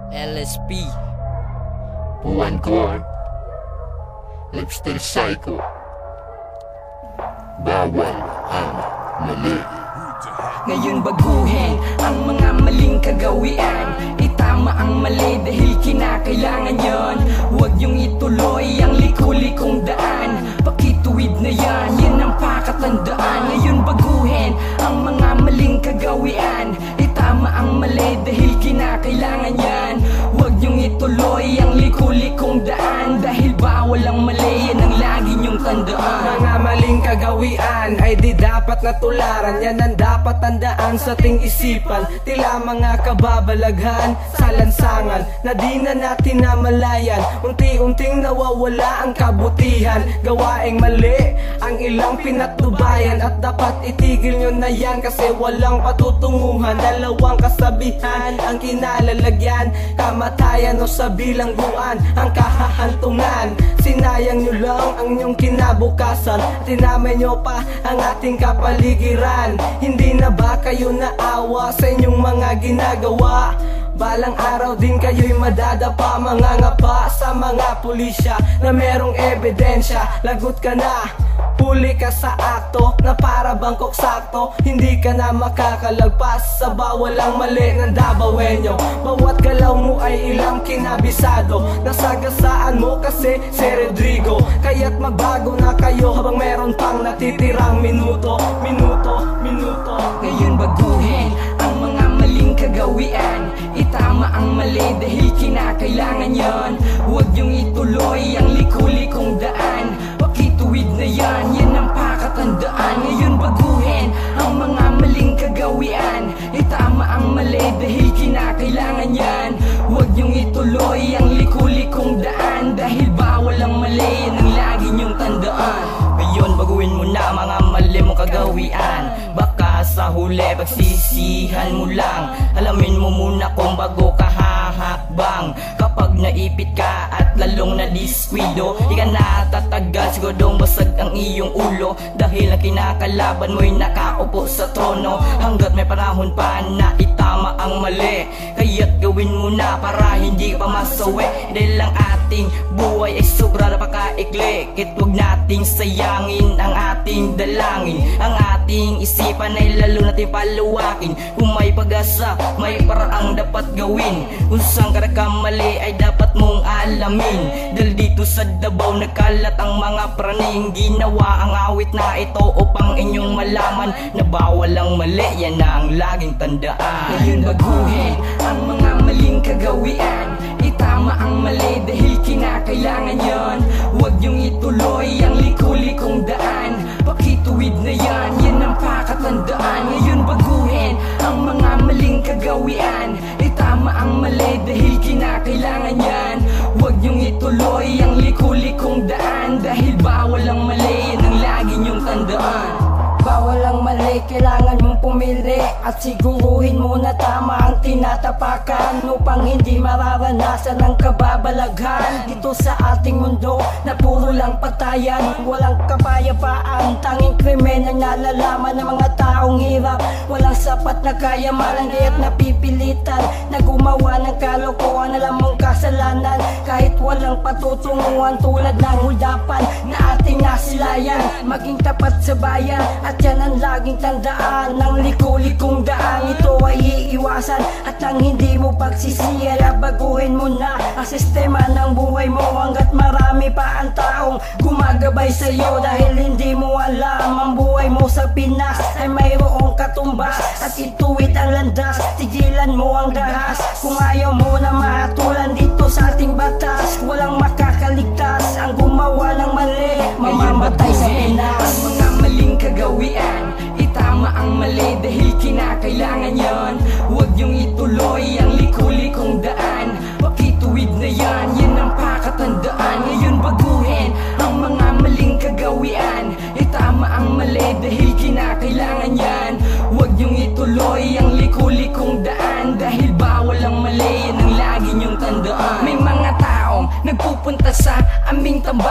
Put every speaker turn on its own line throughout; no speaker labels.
LSP
Buwan ko Lifestyle Psycho. Bawal ang mali.
Ngayon baguhin ang mga maling kagawian. Itama ang mali dahil kinakailangan yon. Huwag niyong ituloy ang liku-likong daan. Pakituwid na yan, yan ang pakatandaan. Ngayon baguhin ang mga maling kagawian. Itama ang mali dahil kinakailangan yan. Huwag niyong ituloy ang liku-likong daan. Dahil bawal ang mali, yan ang lagi niyong tandaan.
Mga maling kagawian ay di dapat natularan. Yan ang dapat tandaan sa ating isipan. Tila mga kababalaghan sa lansangan na di na natin namalayan. Unti-unting nawawala ang kabutihan. Gawaing mali ang ilang pinatnubayan. At dapat itigil nyo na yan kasi walang patutunguhan. Dalawang kasabihan ang kinalalagyan. Kamatayan o sa bilangguan ang kahahantungan. Sinayang nyo lang ang inyong kinabukasan. Tinamay nyo pa ang ating kapaligiran. Hindi na ba kayo naawa sa inyong mga ginagawa? Balang araw din kayo'y madadapa. Mga ngapa sa mga pulisya na merong ebidensya. Lagot ka na, huli ka sa akto na para bangkok sakto. Hindi ka na makakalagpas sa bawal ang mali ng Dabawenyo. Bawat galaw mo ay ilang kinabisado. Nasagasaan mo kasi si Rodrigo. Kaya't magbago na kayo habang meron pang natitirang minuto.
Ngayon baguhin ang mga maling kagawian. Itama ang mali dahil kinakailangan yon. Huwag niyong ituloy ang liku-likong daan. Pakituwid na yan, yan ang pakatandaan. Ngayon baguhin ang mga maling kagawian. Itama ang mali dahil kinakailangan yan. Huwag niyong ituloy ang liku-likong daan. Dahil bawal ang mali, yan ang lagi niyong tandaan.
Ngayon baguhin mo na mga mali mong kagawian. Baka sa huli pagsisihan mo lang. Alamin mo muna kung bago ka hahakbang. Kapag naipit ka at lalong nadiskwido, di ka natatagal, siguradong basag ang iyong ulo. Dahil ang kinakalaban mo'y nakaupo sa trono. Hanggat may panahon pa na itama ang mali, kaya't gawin mo na para hindi ka pa masawi. Dahil ang ating buhay ay sobra napakaikli. Kahit huwag nating sayangin ang ating dalangin. Ang ating isipan ay lalo natin paluwakin. Kung may pag-asa, may paraang dapat gawin. Kung saan ka nagkamali ay dapat mong alamin. Dahil dito sa Davao nagkalat ang mga praning. Ginawa ang awit na ito upang inyong malaman na bawal ang mali, yan na ang laging tandaan.
Ngayon baguhin ang mga maling kagawian. Itama ang mali dahil kinakailangan yon. Huwag niyong ituloy ang liku-likong daan. Pakituwid na yan, yan ang pakatandaan. Ngayon baguhin ang mga maling kagawian. Itama ang mali dahil kinakailangan yan. Huwag niyong ituloy ang liku-likong daan. Dahil bawal ang mali, yan ang lagi niyong tandaan.
Bawal ang mali, kailangan mong pumili at siguruhin mo na tama ang tinatapakan upang hindi mararanasan ang kababalaghan dito sa ating mundo na puro lang patayan. Walang kapayapaan, tanging krimen ang nalalaman ng mga taong hirap. Walang sapat na kayamanan, kaya't napipilitan na gumawa ng kalokohan. Alam mong kasalanan kahit walang patutunguhan, tulad ng huldapan na ating nasilayan. Maging tapat sa bayan at yan ang laging tandaan. Ng liku-likong daan ito ay iiwasan at ang hindi mo pagsisiyan. Baguhin mo na ang sistema ng buhay mo hanggat marami pa ang taong gumagabay sa'yo. Dahil hindi mo alam ang buhay mo sa Pinas ay mayroong katumbas. At ituwid ang landas, tigilan mo ang dahas. Kung ayaw mo na mahatulan dito sa ating batas, walang makakaligtas. Ang gumawa ng mali, mamamatay sa Pinas.
Ang mga maling kagawian, itama ang mali dahil kinakailangan yon. Huwag niyong ituloy ang liku-likong daan. Pakituwid na yan, yan ang pakatandaan. Ngayon baguhin ang mga maling kagawian. Itama ang mali dahil kinakailangan yan. Huwag niyong ituloy ang liku-likong daan. Dahil bawal ang mali, yan ang lagi niyong tandaan. May mga tao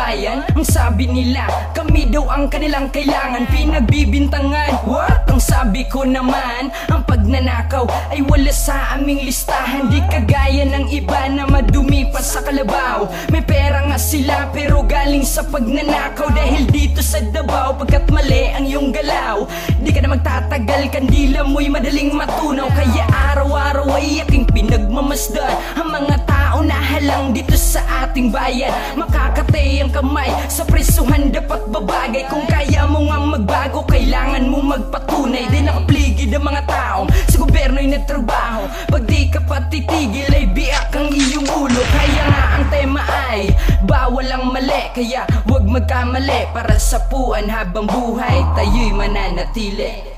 bayan. Ang sabi nila, kami daw ang kanilang kailangan, pinagbibintangan. What? Ang sabi ko naman, ang pagnanakaw ay wala sa aming listahan. Di kagaya ng iba na madumi pa sa kalabaw. May pera nga sila pero galing sa pagnanakaw. Dahil dito sa Davao, pagkat mali ang iyong galaw, di ka na magtatagal, kandila mo'y madaling matunaw. Kaya araw-araw ay aking pinagmamasdan ang mga tao na halang dito sa ating bayan. Makakatay ang kamay sa presuhan, dapat babagay. Kung kaya mo nga magbago, kailangan mo magpatunay. Di nakapligid ang mga taong sa gobyerno'y nagtrabaho. Pag di ka patitigil ay biak ang iyong ulo. Kaya nga ang tema ay bawal ang mali, kaya huwag magkamali. Para sa puan habang buhay tayo'y mananatili.